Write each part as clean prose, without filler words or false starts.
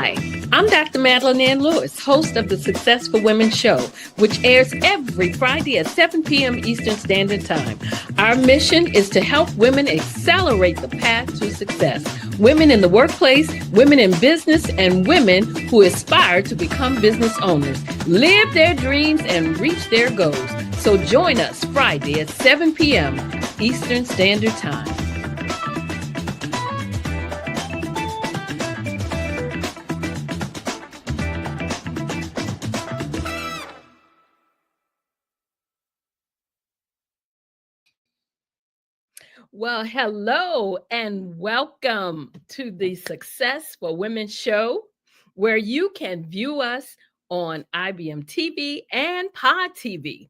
Hi, I'm Dr. Madeline Ann Lewis, host of the Successful Women Show, which airs every Friday at 7 p.m. Eastern Standard Time. Our mission is to help women accelerate the path to success. Women in the workplace, women in business, and women who aspire to become business owners, live their dreams, and reach their goals. So join us Friday at 7 p.m. Eastern Standard Time. Well, hello and welcome to the Success for Women show, where you can view us on IBM TV and Pod TV.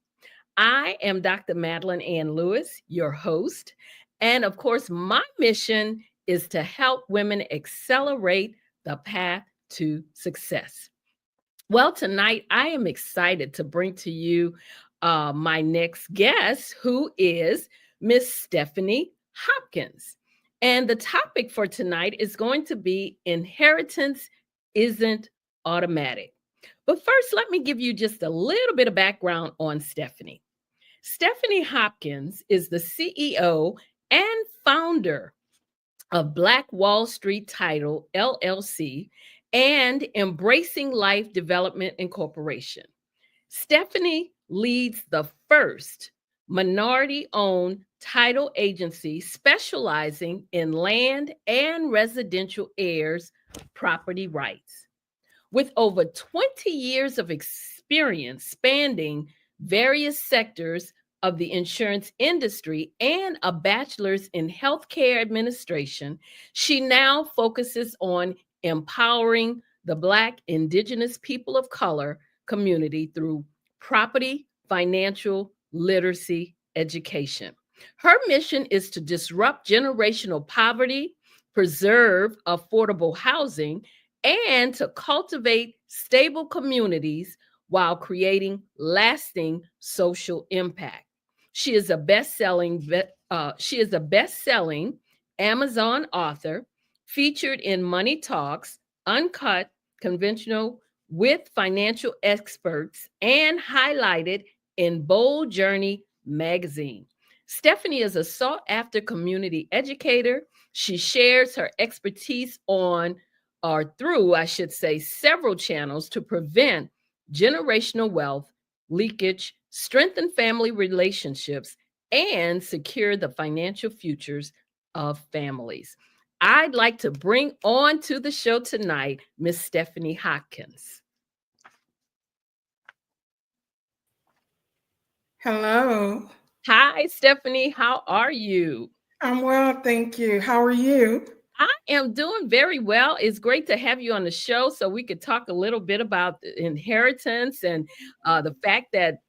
I am Dr. Madeline Ann Lewis, your host. And of course, my mission is to help women accelerate the path to success. Well, tonight I am excited to bring to you my next guest, who is Miss Stephanie Hopkins. And the topic for tonight is going to be inheritance isn't automatic. But first, let me give you just a little bit of background on Stephanie. Stephanie Hopkins is the CEO and founder of Black Wall Street Title LLC and Embracing Life Development Incorporation. Stephanie leads the first minority-owned title agency specializing in land and residential heirs property rights. With over 20 years of experience spanning various sectors of the insurance industry and a bachelor's in healthcare administration, she now focuses on empowering the Black, Indigenous, people of color community through property, financial literacy education. Her mission is to disrupt generational poverty, preserve affordable housing, and to cultivate stable communities while creating lasting social impact. She is a best-selling Amazon author, featured in Money Talks, Uncut, Conventional with Financial Experts, and highlighted in Bold Journey magazine. Stephanie is a sought-after community educator. She shares her expertise on, or through, I should say, several channels to prevent generational wealth leakage, strengthen family relationships, and secure the financial futures of families. I'd like to bring on to the show tonight Miss Stephanie Hopkins. Hello. Hi, Stephanie. How are you? I'm well, thank you. How are you? I am doing very well. It's great to have you on the show so we could talk a little bit about the inheritance and the fact that,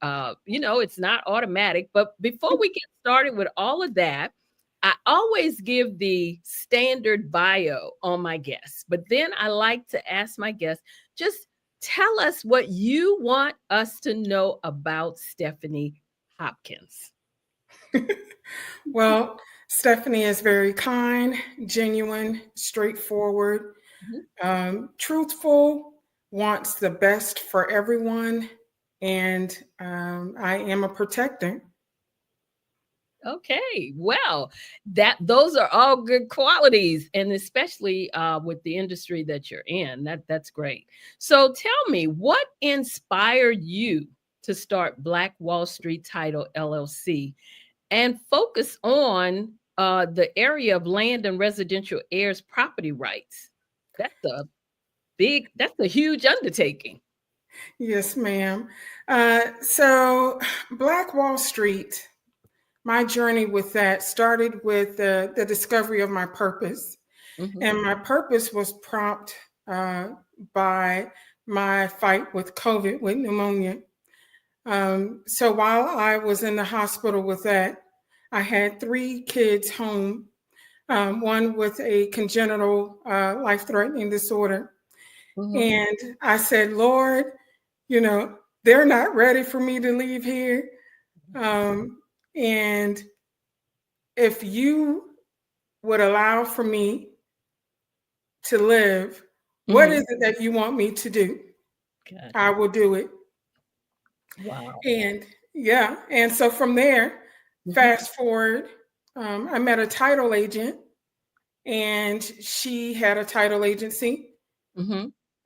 it's not automatic. But before we get started with all of that, I always give the standard bio on my guests. But then I like to ask my guests, just tell us what you want us to know about Stephanie Hopkins. Well, Stephanie is very kind, genuine, straightforward, truthful, wants the best for everyone, and I am a protector. Okay, well, those are all good qualities, and especially with the industry that you're in, that's great. So tell me, what inspired you to start Black Wall Street Title LLC and focus on the area of land and residential heirs property rights? That's a huge undertaking. Yes, ma'am. So, Black Wall Street, my journey with that started with the discovery of my purpose. Mhm. And my purpose was prompted by my fight with COVID, with pneumonia. So while I was in the hospital with that, I had 3 kids home, one with a congenital life-threatening disorder. Mhm. And I said, Lord, they're not ready for me to leave here. And if you would allow for me to live, What is it that you want me to do? Gotcha. I will do it. Wow. And yeah, and so from there, fast forward, I met a title agent, and she had a title agency.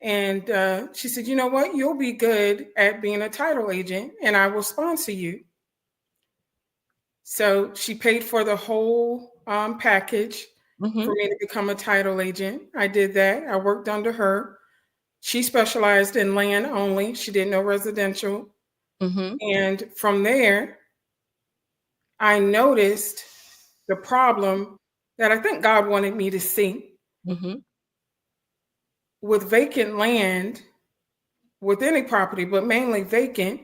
And she said, you know what, you'll be good at being a title agent, and I will sponsor you. So she paid for the whole package for me to become a title agent. I did that. I worked under her. She specialized in land only. She did no residential. And from there, I noticed the problem that I think God wanted me to see. With vacant land, with any property, but mainly vacant,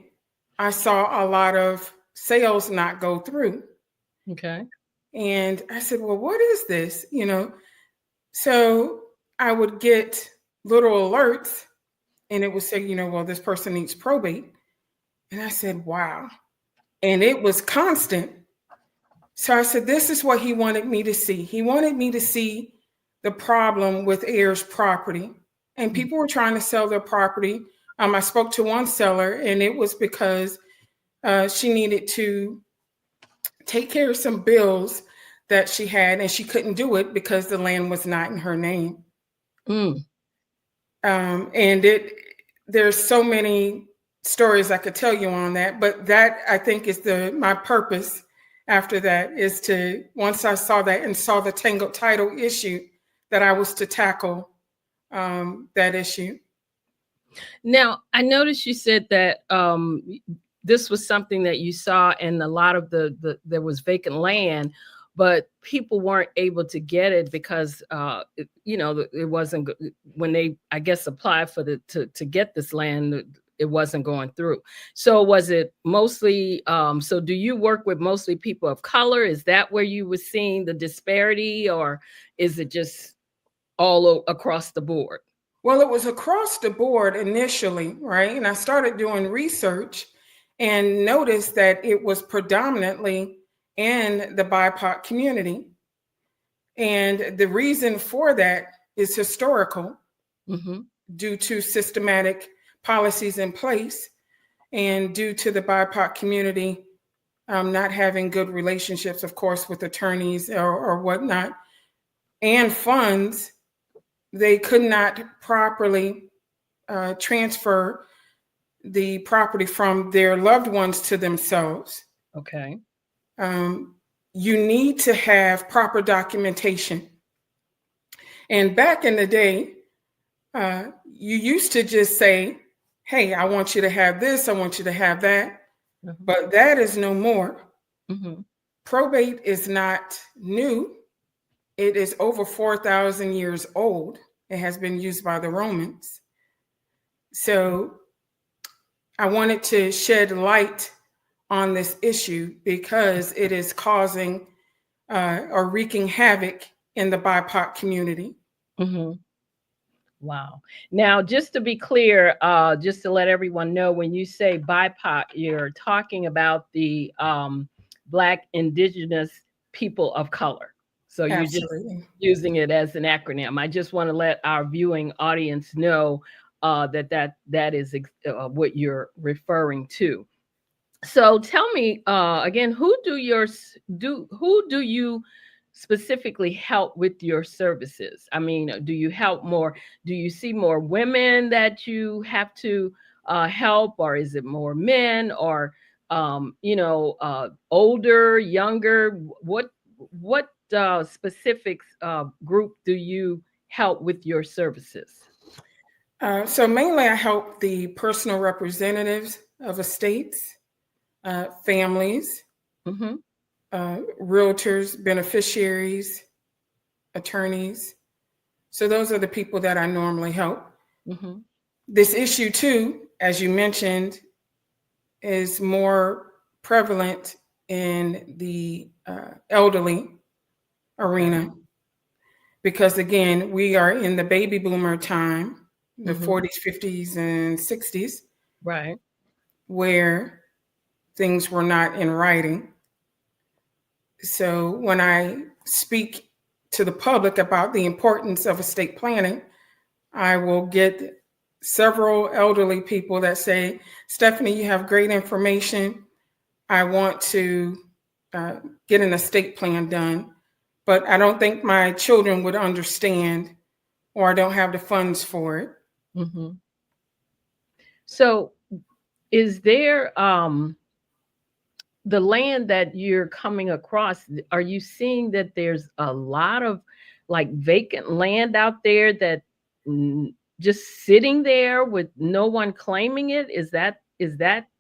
I saw a lot of sales not go through. Okay. And I said, well, what is this? So I would get little alerts, and it would say, well, this person needs probate. And I said, wow. And it was constant. So I said, this is what he wanted me to see. He wanted me to see the problem with heirs property. And people were trying to sell their property. I spoke to one seller, and it was because she needed to take care of some bills that she had, and she couldn't do it because the land was not in her name. And there's so many stories I could tell you on that, but that, I think, is my purpose after that, is to, once I saw that and saw the tangled title issue, that I was to tackle that issue. Now, I noticed you said that this was something that you saw, and a lot of there was vacant land, but people weren't able to get it because it wasn't, when they, I guess, applied for to get this land, it wasn't going through. So was it mostly, so do you work with mostly people of color? Is that where you were seeing the disparity, or is it just all across the board? Well, it was across the board initially, right? And I started doing research and noticed that it was predominantly in the BIPOC community. And the reason for that is historical, due to systematic policies in place, and due to the BIPOC community not having good relationships, of course, with attorneys or whatnot, and funds. They could not properly transfer the property from their loved ones to themselves. Okay. You need to have proper documentation. And back in the day, you used to just say, hey, I want you to have this, I want you to have that. But that is no more. Probate is not new. It is over 4,000 years old. It has been used by the Romans. So I wanted to shed light on this issue because it is causing or wreaking havoc in the BIPOC community. Wow. Now, just to be clear, just to let everyone know, when you say BIPOC, you're talking about the Black, Indigenous people of color. So you're just using it as an acronym. I just want to let our viewing audience know that is what you're referring to. So tell me again, who do you specifically help with your services? I mean, do you help more? Do you see more women that you have to help, or is it more men, or older, younger? What specific group do you help with your services? So mainly I help the personal representatives of estates, families, realtors, beneficiaries, attorneys. So those are the people that I normally help. This issue too, as you mentioned, is more prevalent in the elderly arena, because again, we are in the baby boomer time, the 40s, 50s, and 60s, right, where things were not in writing. So when I speak to the public about the importance of estate planning, I will get several elderly people that say, Stephanie, you have great information. I want to get an estate plan done, but I don't think my children would understand, or I don't have the funds for it. Mm-hmm. So is there the land that you're coming across, are you seeing that there's a lot of like vacant land out there that just sitting there with no one claiming it? Is that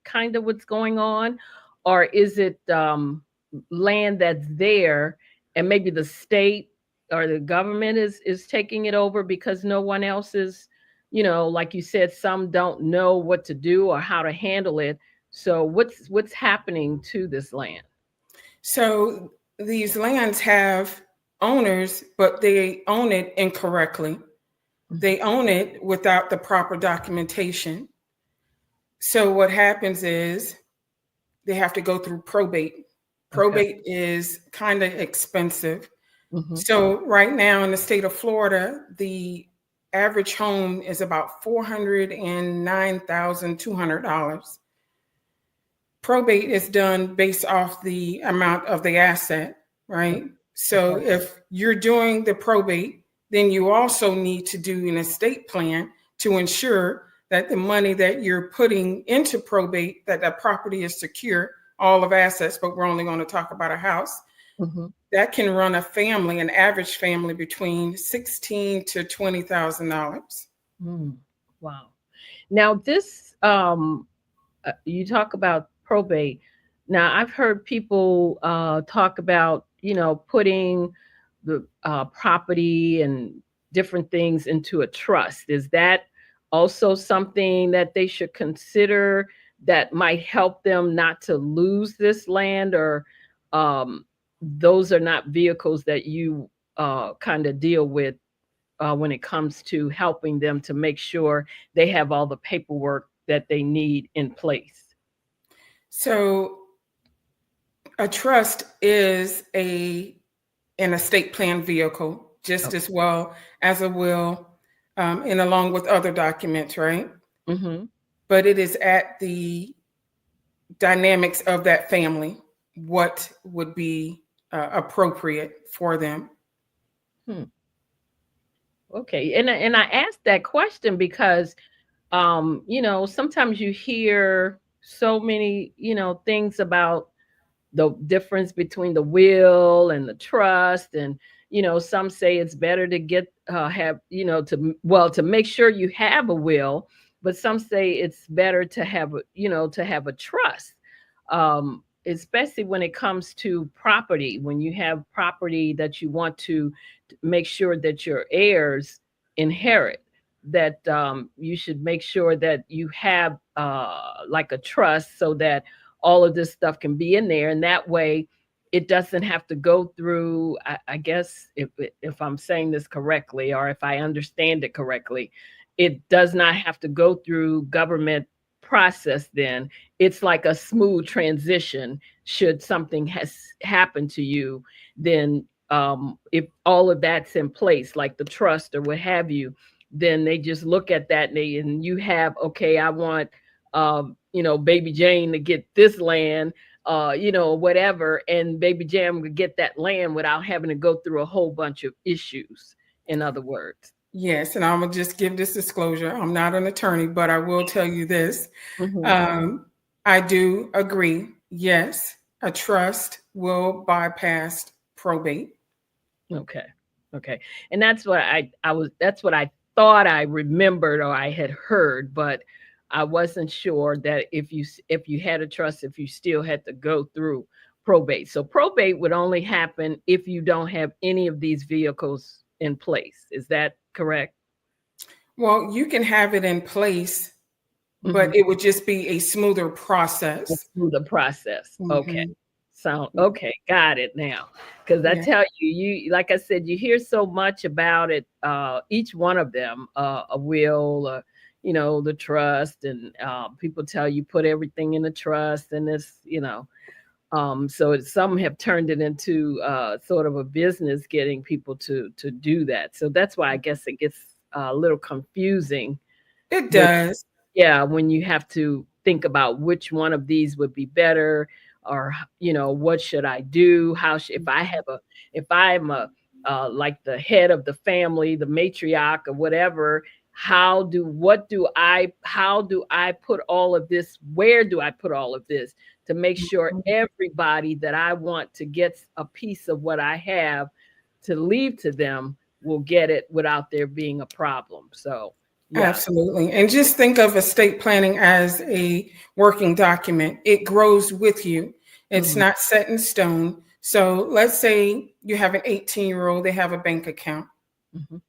kind of what's going on? Or is it land that's there and maybe the state or the government is taking it over because no one else is, like you said, some don't know what to do or how to handle it. So what's happening to this land? So these lands have owners, but they own it incorrectly. They own it without the proper documentation. So what happens is they have to go through probate. Probate is kind of expensive. Mm-hmm. So right now in the state of Florida, the average home is about $409,200. Probate is done based off the amount of the asset, right? So if you're doing the probate, then you also need to do an estate plan to ensure that the money that you're putting into probate, that the property is secure, all of assets, but we're only going to talk about a house. Mm-hmm. That can run a family, an average family, between $16,000 to $20,000. Wow. Now this you talk about probate. Now I've heard people talk about, putting the property and different things into a trust. Is that also something that they should consider that might help them not to lose this land? Or those are not vehicles that you kind of deal with when it comes to helping them to make sure they have all the paperwork that they need in place? So a trust is an estate plan vehicle, just as well as a will, and along with other documents, right? Mm-hmm. But it is at the dynamics of that family, what would be appropriate for them. Okay. And I asked that question because sometimes you hear so many, things about the difference between the will and the trust. And some say it's better to get have to make sure you have a will, but some say it's better to have a trust, especially when it comes to property. When you have property that you want to make sure that your heirs inherit, that you should make sure that you have like a trust, so that all of this stuff can be in there, and that way it doesn't have to go through, I guess, if I'm saying this correctly, or if I understand it correctly, it does not have to go through government process. Then it's like a smooth transition. Should something has happened to you, then if all of that's in place, like the trust or what have you, then they just look at that, and you have, okay, I want baby Jane to get this land, whatever, and baby Jane would get that land without having to go through a whole bunch of issues, in other words. Yes, and I'm gonna just give this disclosure. I'm not an attorney, but I will tell you this. Mm-hmm. I do agree. Yes, a trust will bypass probate. Okay. And that's what that's what I thought I remembered or I had heard, but I wasn't sure that if you had a trust, if you still had to go through probate. So probate would only happen if you don't have any of these vehicles in place. Is that correct? Well, you can have it in place, but it would just be a smoother process. Through the process. Okay. Mm-hmm. Okay, got it now. Because I tell you, like I said, you hear so much about it, each one of them, a will, the trust, and people tell you put everything in the trust, and it's, so some have turned it into sort of a business, getting people to do that. So that's why I guess it gets a little confusing. It When, does. yeah, when you have to think about which one of these would be better, or what should I do? If I have if I'm a like the head of the family, the matriarch or whatever, how do I put all of this? Where do I put all of this to make sure everybody that I want to get a piece of what I have to leave to them will get it without there being a problem? So, yeah. Absolutely. And just think of estate planning as a working document. It grows with you. It's Mhm. not set in stone. So let's say you have an 18-year-old, they have a bank account. Mhm.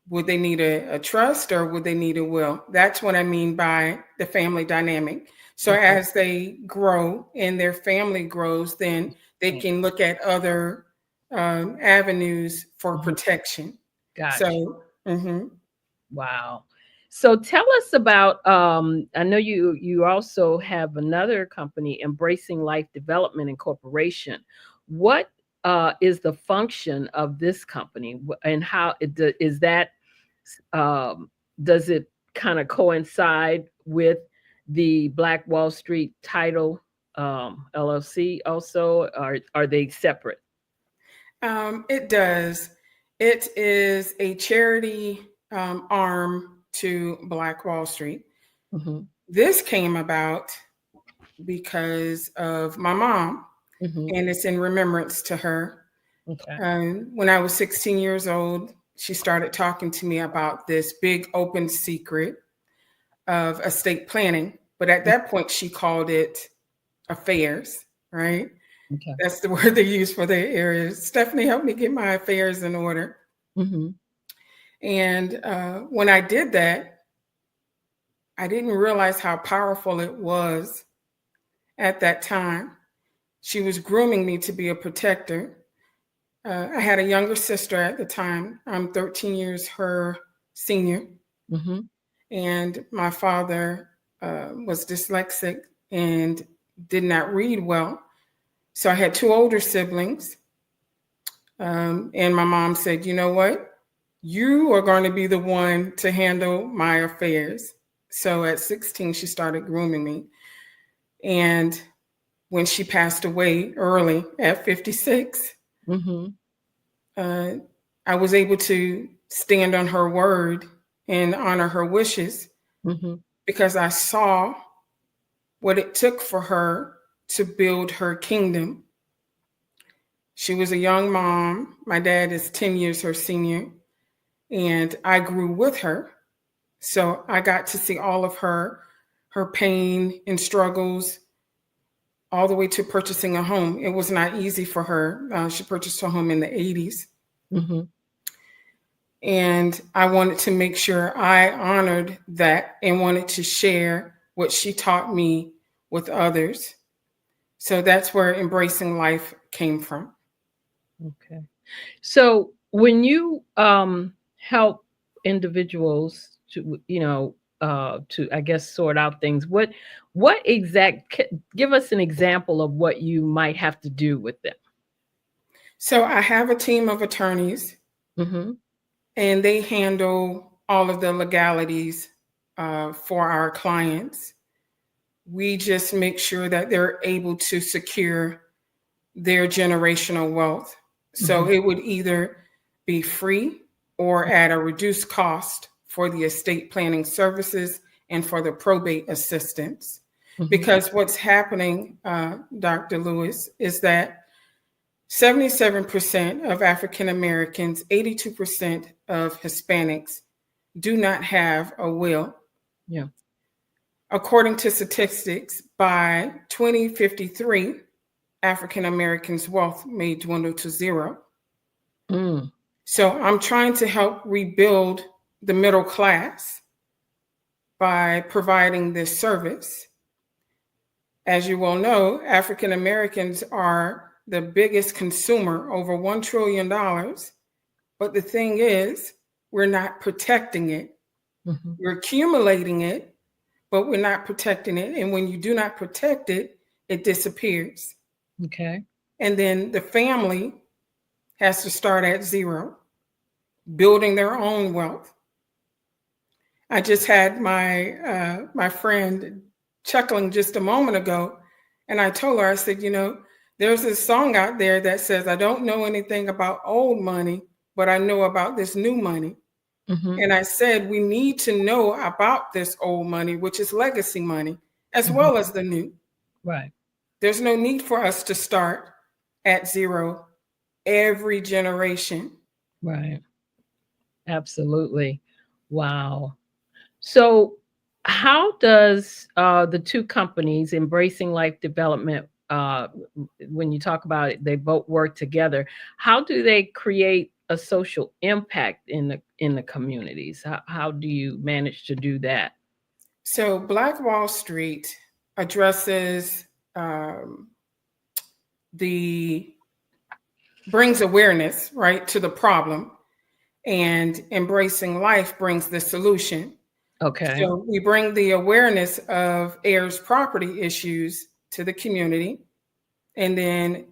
Would they need a trust or would they need a will? That's what I mean by the family dynamic. So Okay. as they grow and their family grows, then they can look at other avenues for Mhm. protection. Gotcha. So, mhm. Wow. So tell us about I know you also have another company, Embracing Life Development Incorporation. What is the function of this company, and how is that um does it kind of coincide with the Black Wall Street Title LLC also, or are they separate? It does. It is a charity arm to Black Wall Street. Mhm. This came about because of my mom, Mhm. and it's in remembrance to her. Okay. When I was 16 years old, she started talking to me about this big open secret of estate planning. But at that point, she called it affairs, right? Okay. That's the word they use for their areas. Stephanie helped me get my affairs in order. Mhm. And when I did that, I didn't realize how powerful it was at that time. She was grooming me to be a protector. I had a younger sister at the time. I'm 13 years her senior. Mhm. And my father was dyslexic and did not read well. So I had two older siblings. And my mom said, you know what? You are going to be the one to handle my affairs. So at 16, she started grooming me. And when she passed away early at 56, Mhm. uh, I was able to stand on her word and honor her wishes Mhm. because I saw what it took for her to build her kingdom. She was a young mom. My dad is 10 years her senior, and I grew with her. So I got to see all of her pain and struggles all the way to purchasing a home. It was not easy for her. She purchased a home in the 80s. Mhm. And I wanted to make sure I honored that and wanted to share what she taught me with others. So that's where Embracing Life came from. Okay. So when you help individuals to to, I guess, sort out things, what give us an example of what you might have to do with them? So I have a team of attorneys, Mhm. and they handle all of the legalities for our clients. We just make sure that they're able to secure their generational wealth. So Mhm. it would either be free or at a reduced cost for the estate planning services and for the probate assistance. Mhm. Because what's happening, Dr. Lewis, is that 77% of African Americans, 82% of Hispanics do not have a will. Yeah. According to statistics, by 2053, African Americans' wealth may dwindle to zero. Mm. So I'm trying to help rebuild the middle class by providing this service. As you well know, African Americans are the biggest consumer, over $1 trillion. But the thing is, we're not protecting it. Mhm. We're accumulating it, but we're not protecting it. And when you do not protect it, it disappears. Okay. And then the family has to start at zero. building their own wealth. I just had my friend chuckling just a moment ago, and I told her, I said, there's this song out there that says, I don't know anything about old money, but I know about this new money. Mm-hmm. And I said, we need to know about this old money, which is legacy money, as Mm-hmm. well as the new. Right. There's no need for us to start at zero every generation. Right. Absolutely. Wow. So, how does the two companies, Embracing Life Development, when you talk about it, they both work together. How do they create a social impact in the communities? How do you manage to do that? So, Black Wall Street addresses um, the brings awareness, right, to the problem, and Embracing Life brings the solution. Okay. So we bring the awareness of heirs property issues to the community, and then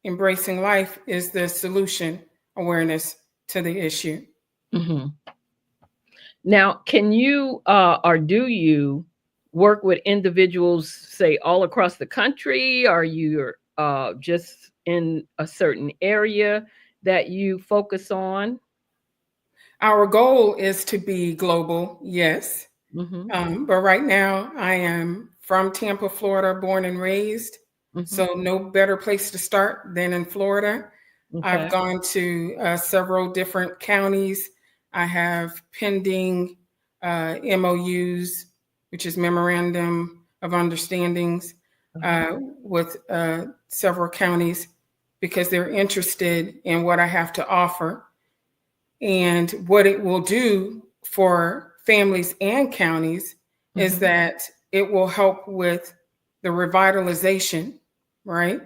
Embracing Life is the solution awareness to the issue. Hmm. Now, can you or do you work with individuals, say, all across the country? Are you just in a certain area that you focus on? Our goal is to be global, yes. Hmm. But right now, I am from Tampa, Florida, born and raised. Hmm. So, no better place to start than in Florida. I've Okay. gone to several different counties. I have pending MOUs, which is Memorandum of Understandings, Uh-huh. with several counties because they're interested in what I have to offer and what it will do for families and counties is Hmm. that it will help with the revitalization, right?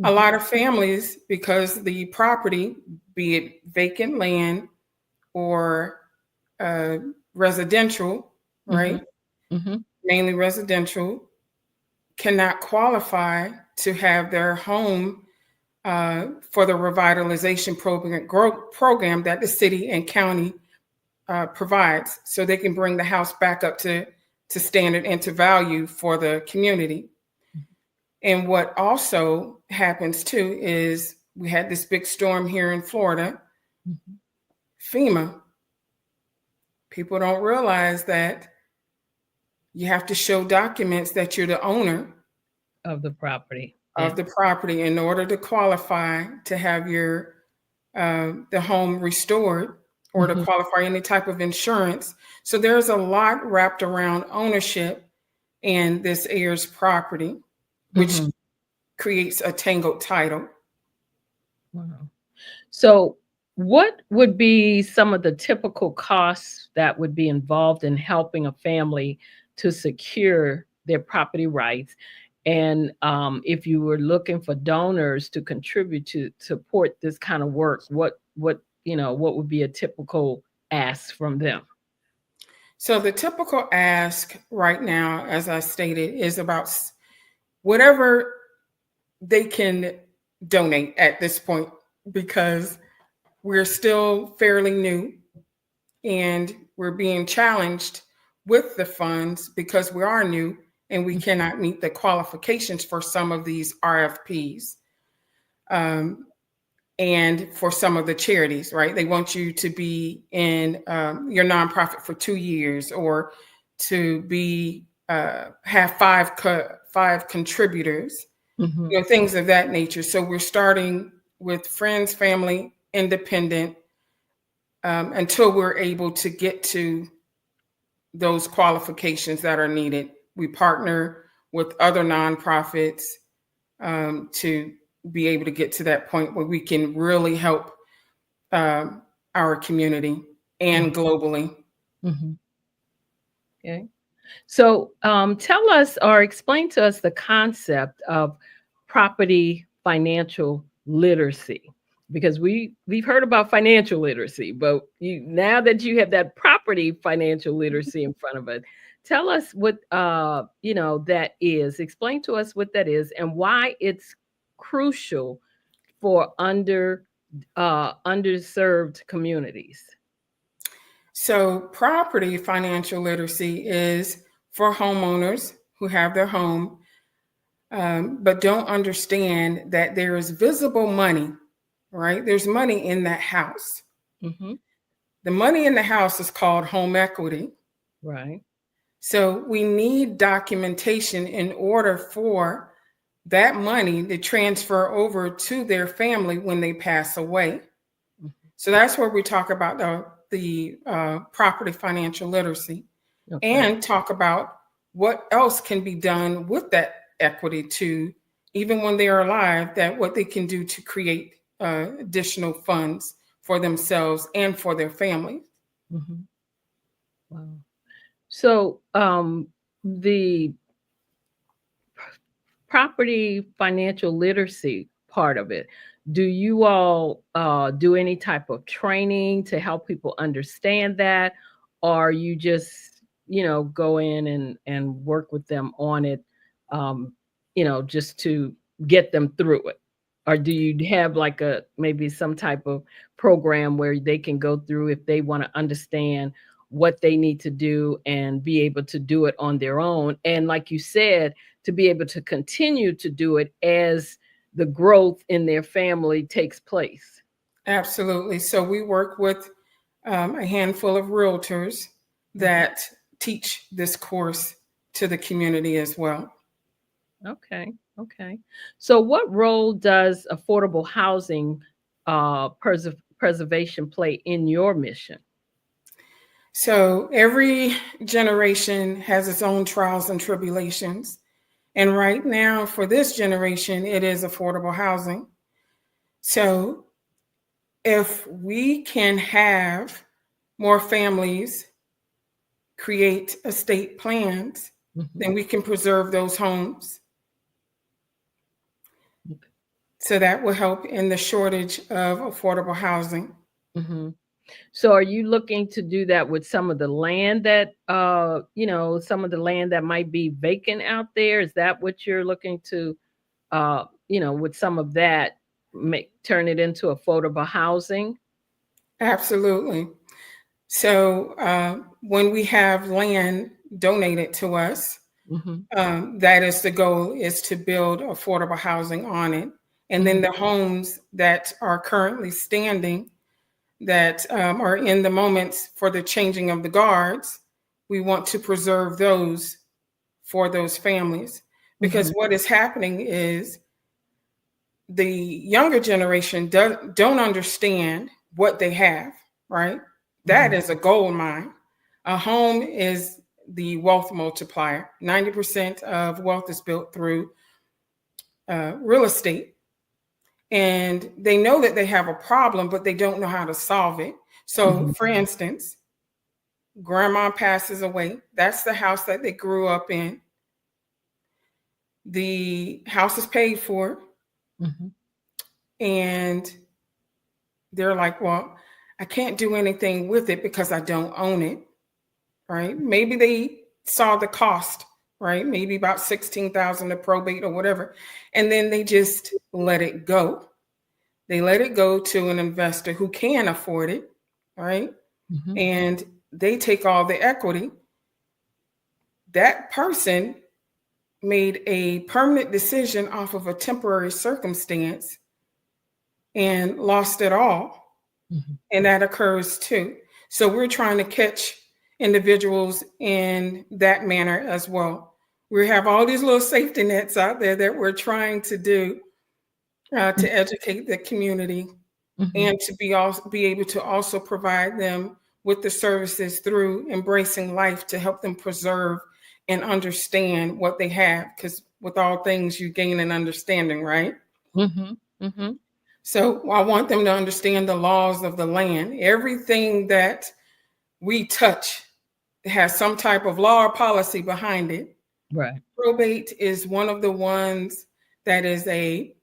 A Hmm. lot of families, because the property, be it vacant land or uh, residential, Hmm. right? Hmm. Mainly residential, cannot qualify to have their home for the revitalization program that the city and county provides, so they can bring the house back up to standard and to value for the community. And what also happens too is we had this big storm here in Florida, Hmm. FEMA. People don't realize that you have to show documents that you're the owner Of the property. Yeah. of the property in order to qualify to have your the home restored or to Hmm. qualify any type of insurance. So there's a lot wrapped around ownership and this heirs property, which Hmm. creates a tangled title. Wow. So, what would be some of the typical costs that would be involved in helping a family to secure their property rights? And if you were looking for donors to contribute to support this kind of work, what would be a typical ask from them? So the typical ask right now, as I stated, is about whatever they can donate at this point because we're still fairly new and we're being challenged with the funds because we are new and we cannot meet the qualifications for some of these RFPs. Um, and for some of the charities, right? They want you to be in your nonprofit for 2 years or to be have five contributors, Hmm. things of that nature. So we're starting with friends, family, independent, until we're able to get to those qualifications that are needed. We partner with other nonprofits to be able to get to that point where we can really help our community and globally. Hmm. Okay. So, tell us or explain to us the concept of property financial literacy, because we've heard about financial literacy, but now that you have that property financial literacy in front of us, tell us what that is. Explain to us what that is and why it's crucial for underprivileged underserved communities? So, property financial literacy is for homeowners who have their home, but don't understand that there is visible money, right? There's money in that house. Mm-hmm. The money in the house is called home equity. Right. So, we need documentation in order for that money to transfer over to their family when they pass away. Mhm. So that's where we talk about the property financial literacy, Okay. and talk about what else can be done with that equity to, even when they are alive, that what they can do to create additional funds for themselves and for their family. Mm-hmm. Wow. So, the property financial literacy part of it, do you all do any type of training to help people understand that, or you just, go in and work with them on it, um, just to get them through it? Or do you have like a maybe some type of program where they can go through if they want to understand what they need to do and be able to do it on their own? And like you said, to be able to continue to do it as the growth in their family takes place. Absolutely. So we work with a handful of realtors that teach this course to the community as well. Okay. Okay. So, what role does affordable housing preservation play in your mission? So every generation has its own trials and tribulations. And right now, for this generation, it is affordable housing. So if we can have more families create estate plans, Mhm. then we can preserve those homes. Okay. So that will help in the shortage of affordable housing. Mhm. So are you looking to do that with some of the land that some of the land that might be vacant out there? Is that what you're looking to with some of that make turn it into affordable housing? Absolutely. So when we have land donated to us, Mhm. that is the goal, is to build affordable housing on it. And then Mhm. the homes that are currently standing, that are in the moments for the changing of the guards, we want to preserve those for those families. Because Mhm. what is happening is the younger generation don't understand what they have, right? That Mhm. is a gold mine. A home is the wealth multiplier. 90% of wealth is built through real estate. And they know that they have a problem, but they don't know how to solve it. So, Mhm. for instance, grandma passes away. That's the house that they grew up in. The house is paid for, Mhm. and they're like, well, I can't do anything with it because I don't own it, right? Maybe they saw the cost, right? Maybe about 16,000 to probate or whatever. And then they just let it go. They let it go to an investor who can afford it, right? Mhm. And they take all the equity. That person made a permanent decision off of a temporary circumstance and lost it all. Mhm. And that occurs too. So we're trying to catch individuals in that manner as well. We have all these little safety nets out there that we're trying to do to educate the community, Mhm. and to be able to also provide them with the services through Embracing Life to help them preserve and understand what they have. Because with all things, you gain an understanding, right? Mhm. Mhm. So I want them to understand the laws of the land. Everything that we touch has some type of law or policy behind it. Right. Probate is one of the ones that is a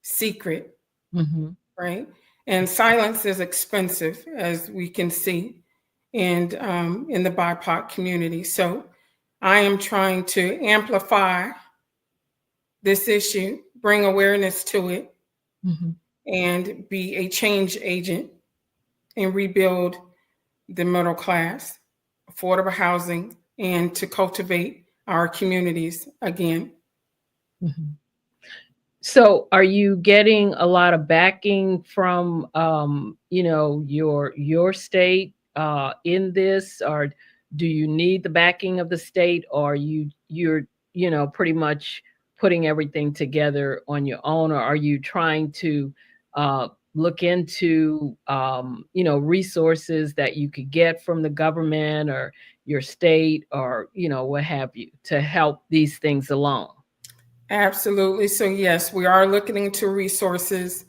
secret, Mhm. right? And silence is expensive, as we can see, and in the BIPOC community. So I am trying to amplify this issue, bring awareness to it, Mhm. and be a change agent and rebuild the middle class, affordable housing, and to cultivate our communities again. Mhm. So are you getting a lot of backing from your state in this, or do you need the backing of the state, or you're pretty much putting everything together on your own, or are you trying to uh look into resources that you could get from the government or your state, or what have you, to help these things along? Absolutely. So, yes, we are looking into resources.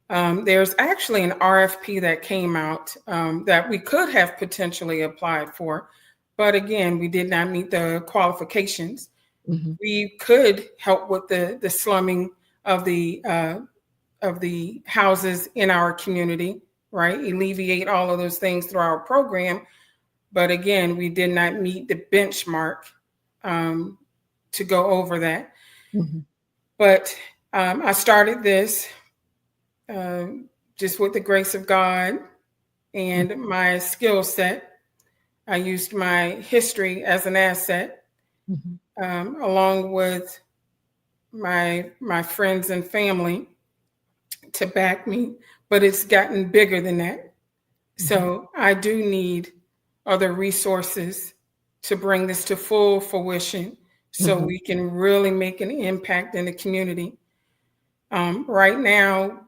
There's actually an RFP that came out that we could have potentially applied for, but again, we did not meet the qualifications. Mhm. We could help with the slumming of the houses in our community, right? Alleviate all of those things through our program, but again, we did not meet the benchmark um, to go over that. Mhm. But I started this um, just with the grace of God and my skill set. I used my history as an asset, Mhm. along with my friends and family to back me. But it's gotten bigger than that. Mhm. So I do need other resources to bring this to full fruition so Mhm. we can really make an impact in the community. Right now,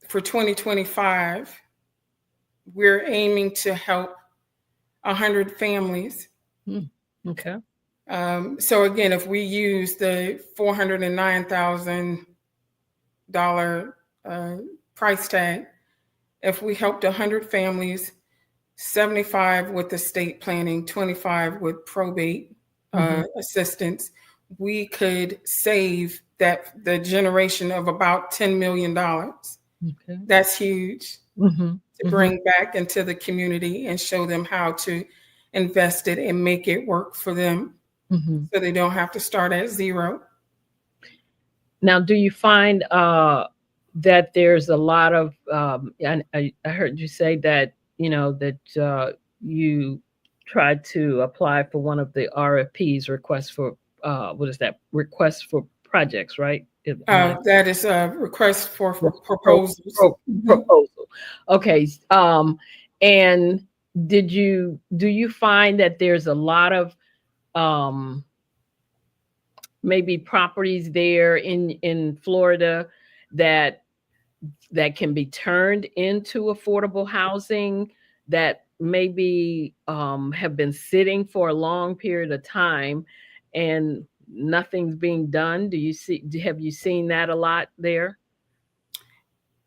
for 2025, we're aiming to help 100 families. Mm. Okay. So again, if we use the $409,000 price tag, if we helped 100 families, 75 with estate planning, 25 with probate Mhm. assistance, we could save the generation of about $10 million. Okay. That's huge Mhm. to Mhm. bring back into the community and show them how to invest it and make it work for them Mhm. so they don't have to start at zero. Now, do you find that there's a lot of I heard you say that that you tried to apply for one of the RFPs, requests for what is that, request for projects, right? Am I That is a request for Yes, proposals. Mhm. proposal. Okay. And do you find that there's a lot of um, maybe properties there in Florida that can be turned into affordable housing that maybe have been sitting for a long period of time and nothing's being done? Have you seen that a lot there?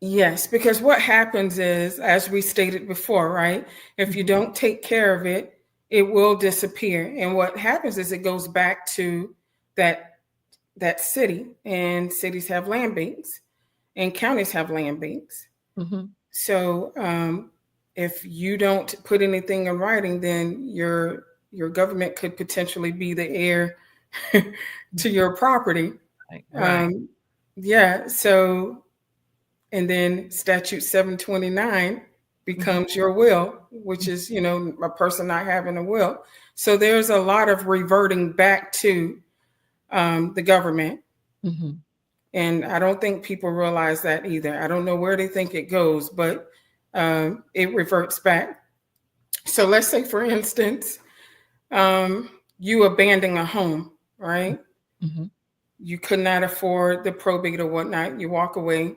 Yes, because what happens is, as we stated before, right? If you Mhm. don't take care of it, it will disappear. And what happens is it goes back to that that city, and cities have land banks, and counties have land banks. Mhm. So if you don't put anything in writing, then your government could potentially be the heir to your property. Right, right. Um, yeah. So and then Statute 729 Mhm. becomes your will, which is a person not having a will. So there's a lot of reverting back to the government. Mhm. And I don't think people realize that either. I don't know where they think it goes, but it reverts back. So let's say, for instance, you abandon a home, right? Mhm. You could not afford the probate or whatnot. You walk away.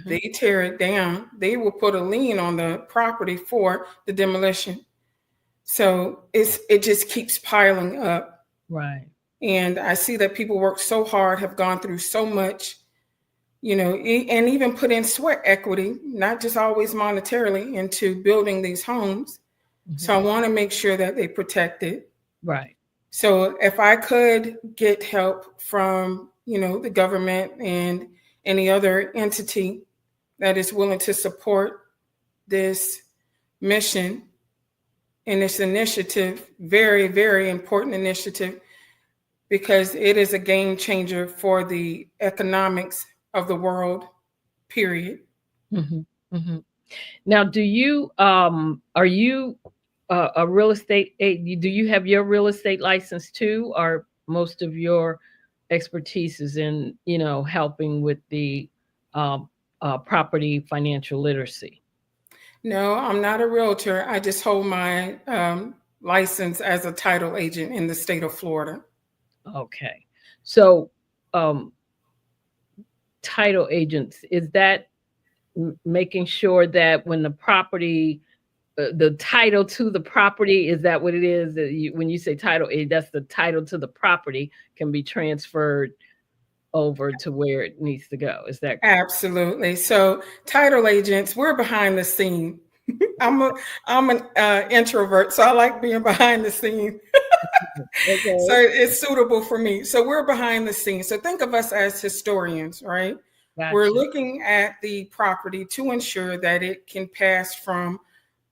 They Mhm. tear it down. They will put a lien on the property for the demolition. So it just keeps piling up. Right. And I see that people work so hard, have gone through so much, and even put in sweat equity, not just always monetarily, into building these homes. So Mhm. I want to make sure that they protect it. Right. So if I could get help from, the government and any other entity that is willing to support this mission and this initiative, very, very important initiative, because it is a game changer for the economics of the world, period. Mhm, mhm. Now, do you are you a real estate do you have your real estate license too, or most of your expertise is in, helping with the um, property financial literacy? No, I'm not a realtor. I just hold my license as a title agent in the state of Florida. Okay. So, um, title agents, is that making sure that when the title to the property, is that what it is? That when you say title, that's the title to the property can be transferred over to where it needs to go. Is that Absolutely. So, title agents, we're behind the scene. I'm a I'm an introvert, so I like being behind the scene. So okay? it's suitable for me. So we're behind the scenes. So think of us as historians, right? We're Gotcha. looking at the property to ensure that it can pass from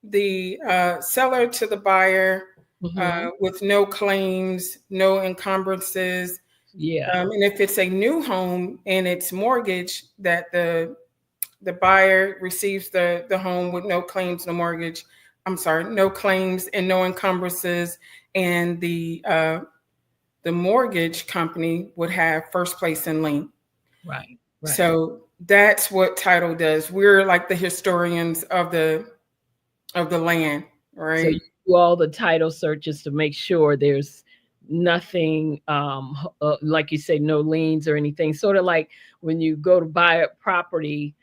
the seller to the buyer Hmm. with no claims, no encumbrances. Yeah. And if it's a new home and it's mortgage, that the buyer receives the home with no claims, no mortgage. I'm sorry, no claims and no encumbrances, and the mortgage company would have first place in lien. Right. Right. So that's what title does. We're like the historians of the land, So right? you do all the title searches to make sure there's nothing, like you say, no liens or anything. Sort of like when you go to buy a property,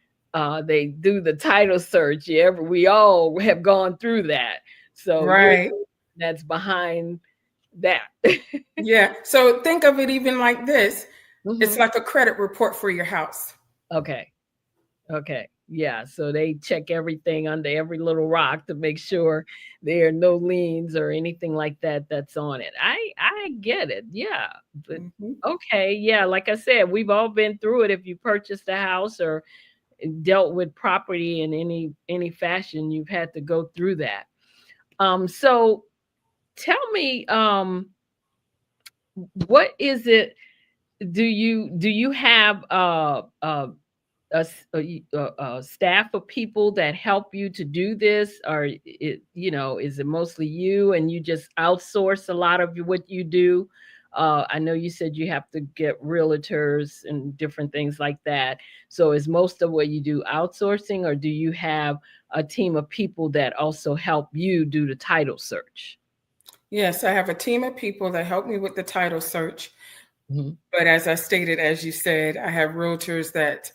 they do the title search. Yeah, we all have gone through that. So you're Right. that's behind that. Yeah. So think of it even like this. It's Hmm. like a credit report for your house. Okay. Okay. Yeah. So they check everything under every little rock to make sure there are no liens or anything like that that's on it. I get it. Yeah. But Mhm. okay. Yeah. Like I said, we've all been through it. If you purchased a house or dealt with property in any fashion, you've had to go through that. So tell me, what is it? Do you have a staff of people that help you to do this, or is it mostly you and you just outsource a lot of what you do? I know you said you have to get realtors and different things like that. So is most of what you do outsourcing, or do you have a team of people that also help you do the title search? Yes, I have a team of people that help me with the title search. Mhm. But as I stated, as you said, I have realtors that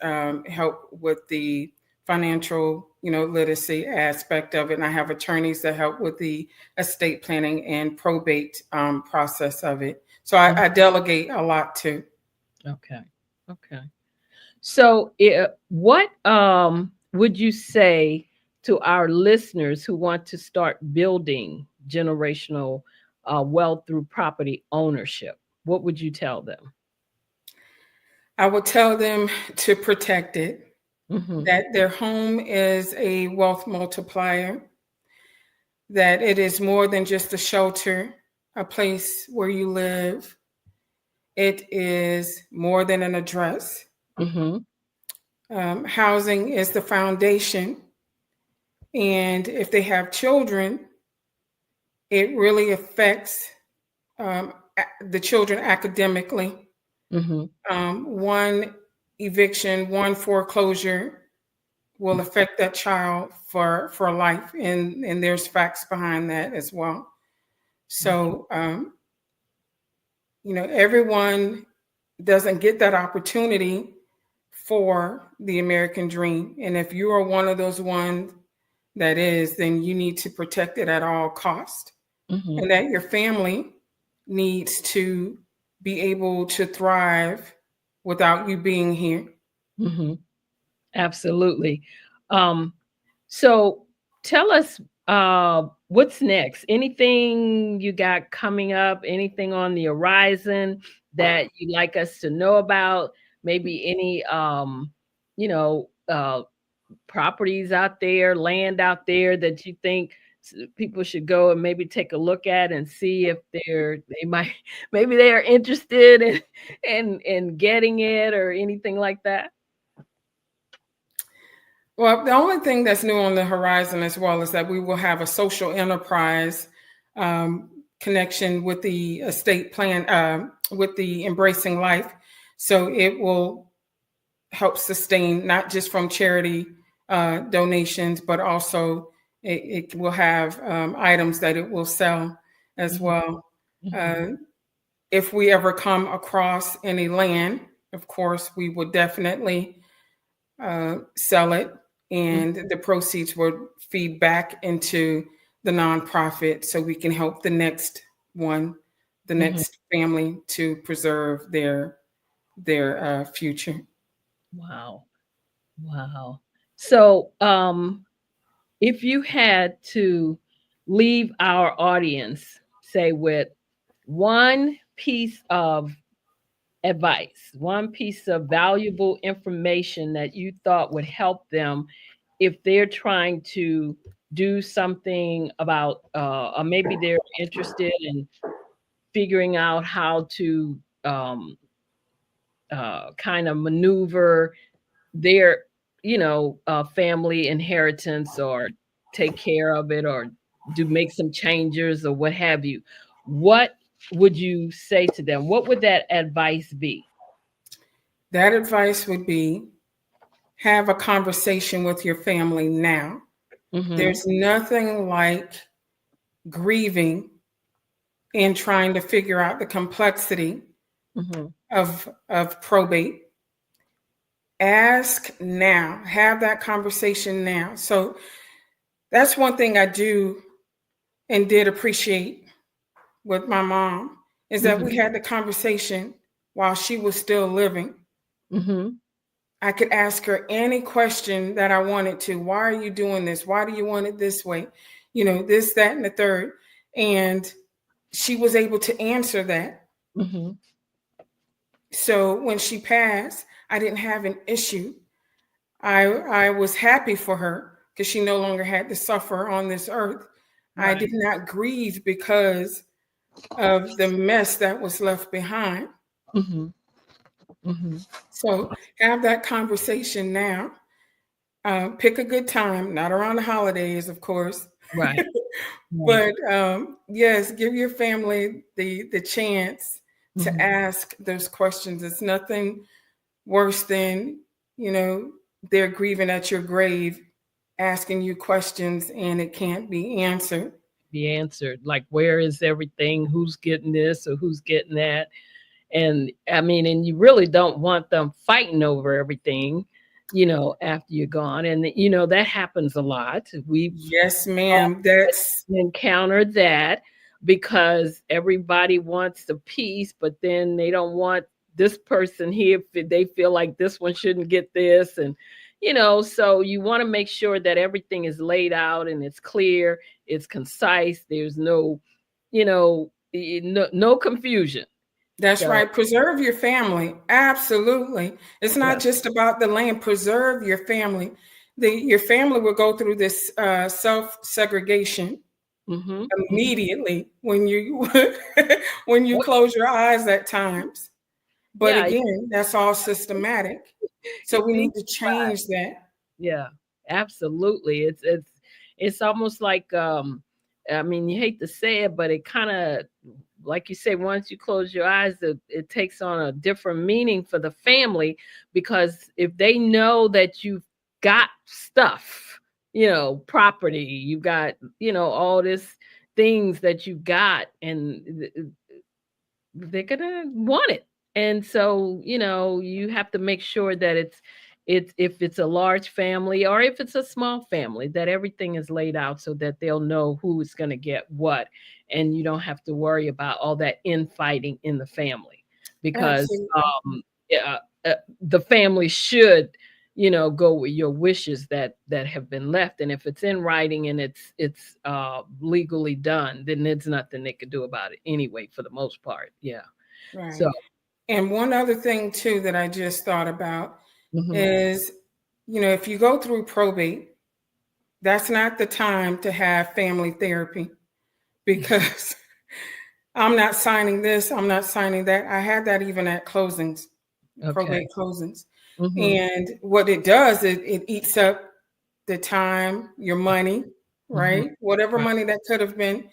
help with the financial, literacy aspect of it, and I have attorneys that help with the estate planning and probate process of it. So Mhm. I delegate a lot too. Okay. Okay. So, what would you say to our listeners who want to start building generational wealth through property ownership? What would you tell them? I would tell them to protect it, Hmm. that their home is a wealth multiplier, that it is more than just a shelter, a place where you live. It is more than an address. Hmm. Housing is the foundation. And if they have children, it really affects the children academically. Hmm. One eviction, one foreclosure will affect that child for life. And there's facts behind that as well. So, everyone doesn't get that opportunity for the American dream. And if you are one of those ones that is, then you need to protect it at all cost. Hmm. And that your family needs to be able to thrive without you being here. Hmm. Absolutely. Um, so tell us, what's next? Anything you got coming up? Anything on the horizon that you'd like us to know about? Maybe any, you know, uh, properties out there, land out there that you think people should go and maybe take a look at and see if they might maybe they are interested in getting it or anything like that. Well, the only thing that's new on the horizon as well is that we will have a social enterprise connection with the estate plan, with the Embracing Life. So it will help sustain not just from charity donations, but also it will have items that it will sell as well. If we ever come across any land, of course, we would definitely sell it, and the proceeds would feed back into the nonprofit so we can help the next one, the next family to preserve their future. Wow. Wow. So, if you had to leave our audience, say, with one piece of advice, one piece of valuable information that you thought would help them if they're trying to do something about, or maybe they're interested in figuring out how to kind of maneuver their, family inheritance, or take care of it, or do make some changes, or what have you, what would you say to them? What would that advice be? That advice would be, have a conversation with your family now. There's nothing like grieving and trying to figure out the complexity of probate. Ask now, have that conversation now. So that's one thing I do and did appreciate with my mom, is that we had the conversation while she was still living. I could ask her any question that I wanted to. Why are you doing this? Why do you want it this way? This, that, and the third. And she was able to answer that. So when she passed, I didn't have an issue. I was happy for her because she no longer had to suffer on this earth. Right. I did not grieve because of the mess that was left behind. So have that conversation now. Pick a good time, not around the holidays, of course. Right. But yes, give your family the chance to ask those questions. It's nothing worse than, they're grieving at your grave, asking you questions, and it can't be answered. Like, where is everything? Who's getting this or who's getting that? And I mean, and you really don't want them fighting over everything, after you're gone. And, that happens a lot. Yes, ma'am. That's encountered that, because everybody wants the peace, but then they don't want this person here. They feel like this one shouldn't get this. And, so you want to make sure that everything is laid out and it's clear, it's concise. There's no confusion. That's right. Preserve your family. Absolutely. It's not just about the land. Preserve your family. Your family will go through this self-segregation immediately when you close your eyes at times. But again, that's all systematic. So we need to change that. Yeah, absolutely. It's almost like, I mean, you hate to say it, but it kind of, like you say, once you close your eyes, it takes on a different meaning for the family, because if they know that you've got stuff, property, you've got, all this things that you got, and they're gonna want it. And so, you have to make sure that it's if it's a large family or if it's a small family, that everything is laid out so that they'll know who is going to get what, and you don't have to worry about all that infighting in the family, because the family should, go with your wishes that have been left. And if it's in writing and it's legally done, then there's nothing they could do about it anyway, for the most part. Yeah. Right. So, and one other thing too that I just thought about is, if you go through probate, that's not the time to have family therapy, because I'm not signing this, I'm not signing that. I had that even at closings, probate closings. And what it does, it eats up the time, your money, right? Whatever Right. money that could have been,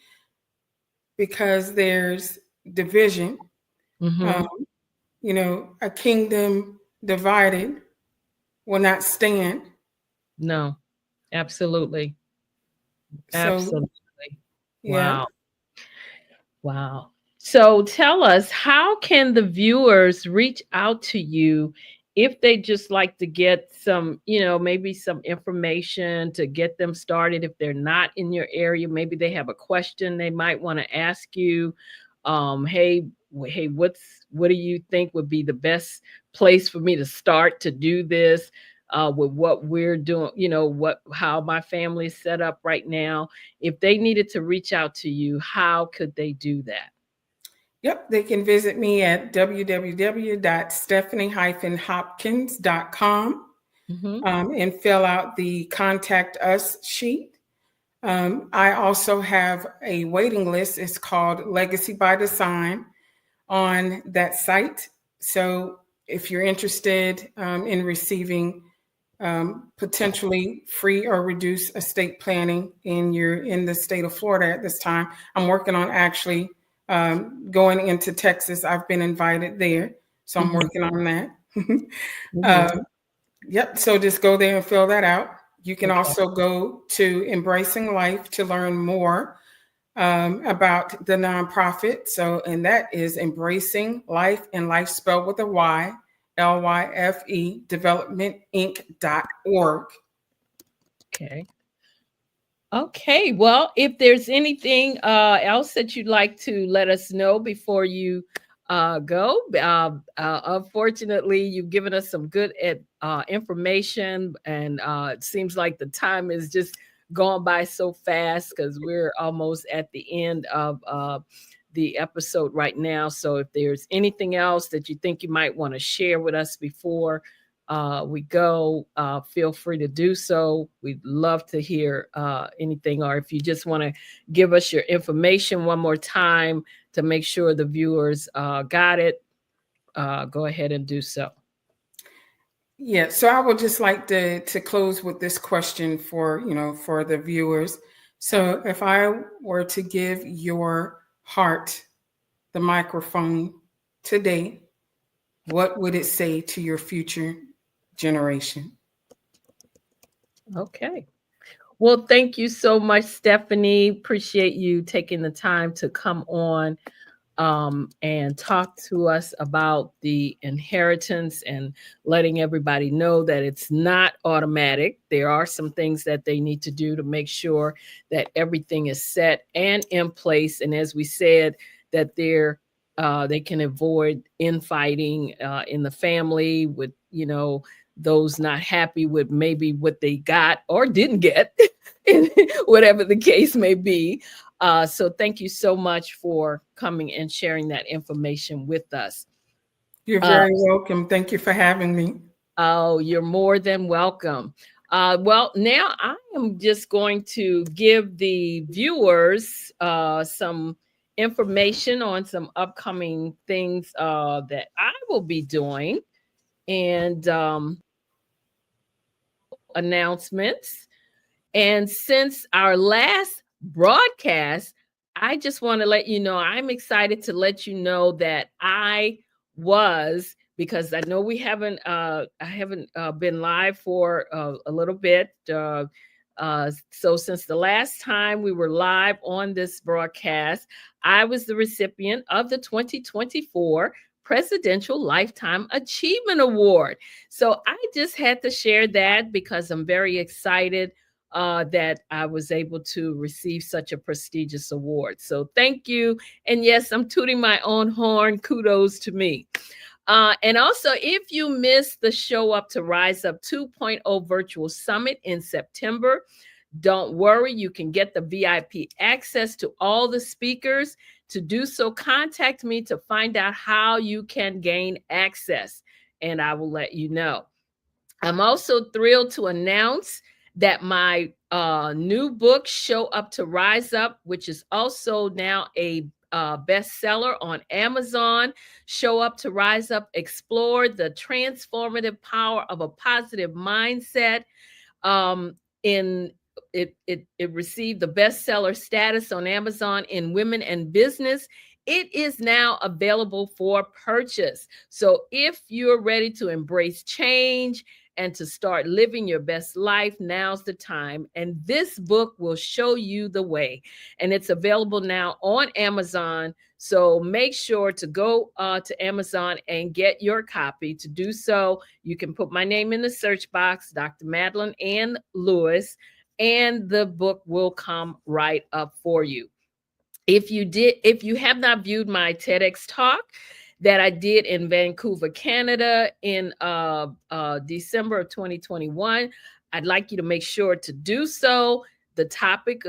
because there's division. Um, a kingdom divided will not stand. No, absolutely. So, Absolutely. yeah. Wow. Wow. So tell us, how can the viewers reach out to you if they just like to get some, maybe some information to get them started if they're not in your area, maybe they have a question they might want to ask you. Hey, what do you think would be the best place for me to start to do this? With what we're doing, how my family is set up right now. If they needed to reach out to you, how could they do that? Yep, they can visit me at www.stephanie-hopkins.com and fill out the Contact Us sheet. I also have a waiting list. It's called Legacy by Design on that site. So if you're interested in receiving potentially free or reduced estate planning and you're in the state of Florida at this time, I'm working on actually going into Texas. I've been invited there, so I'm working on that. Yep. So just go there and fill that out. You can also go to Embracing Life to learn more about the nonprofit. So, and that is Embracing Life, and life spelled with a Y, LYFE, developmentinc.org. Okay. Okay. Well, if there's anything else that you'd like to let us know before you go, unfortunately, you've given us some good information, and it seems like the time is just gone by so fast because we're almost at the end of the episode right now. So if there's anything else that you think you might want to share with us before we go, feel free to do so. We'd love to hear anything, or if you just want to give us your information one more time to make sure the viewers got it, go ahead and do so. Yeah, so I would just like to close with this question for the viewers. So if I were to give your heart the microphone today, what would it say to your future generation? Okay. Well, thank you so much, Stephanie. Appreciate you taking the time to come on and talk to us about the inheritance and letting everybody know that it's not automatic. There are some things that they need to do to make sure that everything is set and in place. And as we said, that they can avoid infighting in the family with, those not happy with maybe what they got or didn't get, whatever the case may be. So thank you so much for coming and sharing that information with us. You're very welcome. Thank you for having me. Oh, you're more than welcome. Well, now I am just going to give the viewers some information on some upcoming things that I will be doing, and announcements. And since our last broadcast, I just want to let you know, I'm excited to let you know that because I know I haven't been live for a little bit. So since the last time we were live on this broadcast, I was the recipient of the 2024 Presidential Lifetime Achievement Award. So I just had to share that because I'm very excited that I was able to receive such a prestigious award. So thank you. And yes, I'm tooting my own horn. Kudos to me. And also, if you missed the Show Up to Rise Up 2.0 virtual summit in September, don't worry, you can get the VIP access to all the speakers. To do so, contact me to find out how you can gain access, and I will let you know. I'm also thrilled to announce that my new book, Show Up to Rise Up, which is also now a bestseller on Amazon, Show Up to Rise Up, Explore the Transformative Power of a Positive Mindset. It received the bestseller status on Amazon in Women and Business. It is now available for purchase. So if you're ready to embrace change and to start living your best life, now's the time. And this book will show you the way. And it's available now on Amazon. So make sure to go to Amazon and get your copy. To do so, you can put my name in the search box, Dr. Madeline Ann Lewis, and the book will come right up for you. If you have not viewed my TEDx talk that I did in Vancouver, Canada in December of 2021, I'd like you to make sure to do so. The topic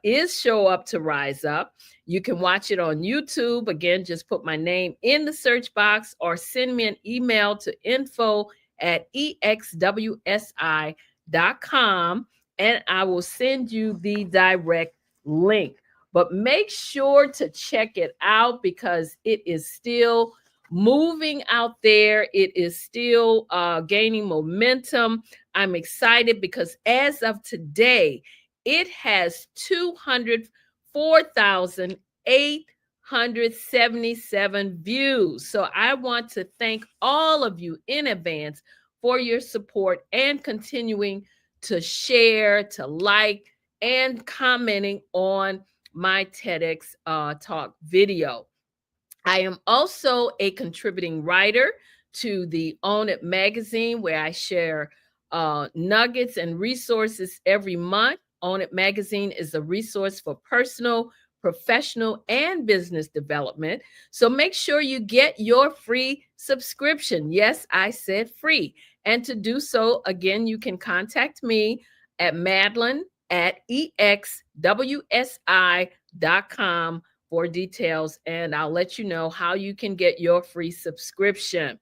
is Show Up to Rise Up. You can watch it on YouTube. Again, just put my name in the search box or send me an email to info@exwsi.com and I will send you the direct link. But make sure to check it out because it is still moving out there. It is still gaining momentum. I'm excited because as of today, it has 204,877 views. So I want to thank all of you in advance for your support and continuing to share, to like, and commenting on my TEDx talk video. I am also a contributing writer to the Own It magazine, where I share nuggets and resources every month. Own It magazine is a resource for personal, professional, and business development. So make sure you get your free subscription. Yes, I said free. And to do so, again, you can contact me at madeline@exwsi.com for details, and I'll let you know how you can get your free subscription.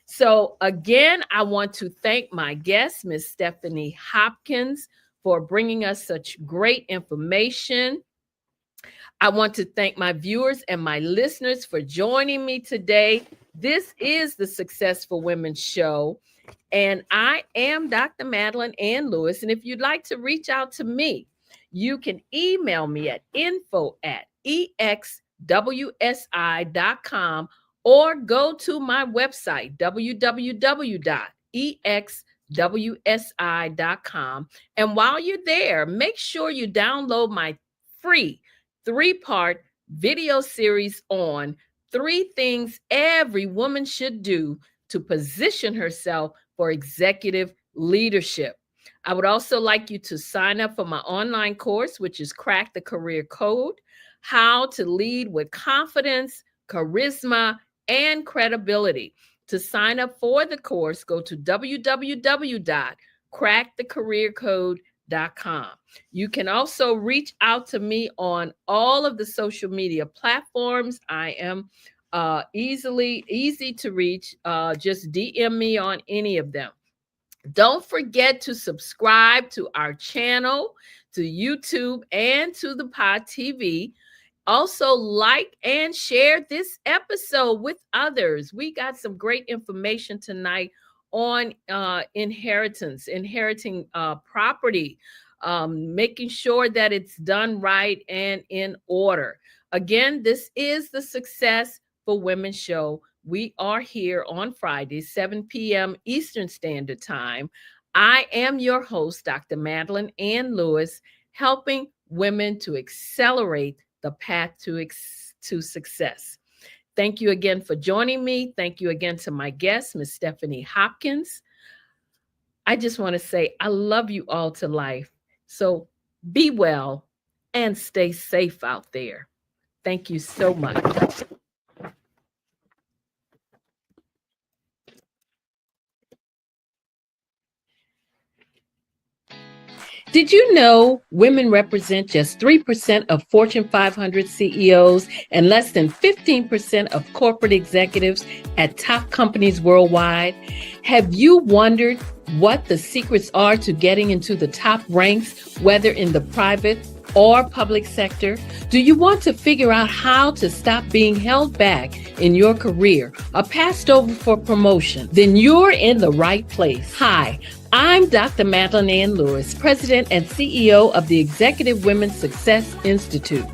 So again, I want to thank my guest, Ms. Stephanie Hopkins, for bringing us such great information. I want to thank my viewers and my listeners for joining me today. This is the Successful Women Show, and I am Dr. Madeline Ann Lewis. And if you'd like to reach out to me, you can email me at info@exwsi.com or go to my website, www.exwsi.com. And while you're there, make sure you download my free 3-part video series on 3 things every woman should do to position herself for executive leadership. I would also like you to sign up for my online course, which is Crack the Career Code: How to Lead with Confidence, Charisma, and Credibility. To sign up for the course, go to www.crackthecareercode.com. You can also reach out to me on all of the social media platforms. I am easy to reach. Just DM me on any of them. Don't forget to subscribe to our channel, to YouTube, and to the Pod TV. Also, like and share this episode with others. We got some great information tonight on inheriting property, making sure that it's done right and in order. Again, this is the Success for Women Show. We are here on Fridays, 7 p.m. Eastern Standard Time. I am your host, Dr. Madeline Ann Lewis, helping women to accelerate the path to success. Thank you again for joining me. Thank you again to my guest, Ms. Stephanie Hopkins. I just want to say I love you all to life. So be well and stay safe out there. Thank you so much. Did you know women represent just 3% of Fortune 500 CEOs and less than 15% of corporate executives at top companies worldwide? Have you wondered what the secrets are to getting into the top ranks, whether in the private or public sector? Do you want to figure out how to stop being held back in your career or passed over for promotion? Then you're in the right place. Hi, I'm Dr. Madeline Ann Lewis, President and CEO of the Executive Women's Success Institute.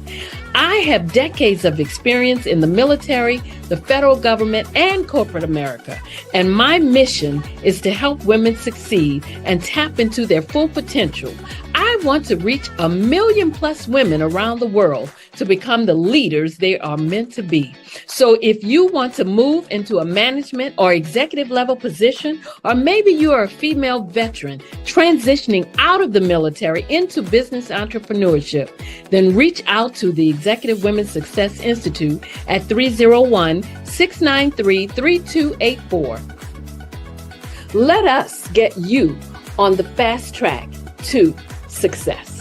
I have decades of experience in the military, the federal government, and corporate America, and my mission is to help women succeed and tap into their full potential. I want to reach 1 million+ women around the world to become the leaders they are meant to be. So if you want to move into a management or executive level position, or maybe you are a female veteran transitioning out of the military into business entrepreneurship, then reach out to the Executive Women's Success Institute at 301-693-3284. Let us get you on the fast track to success.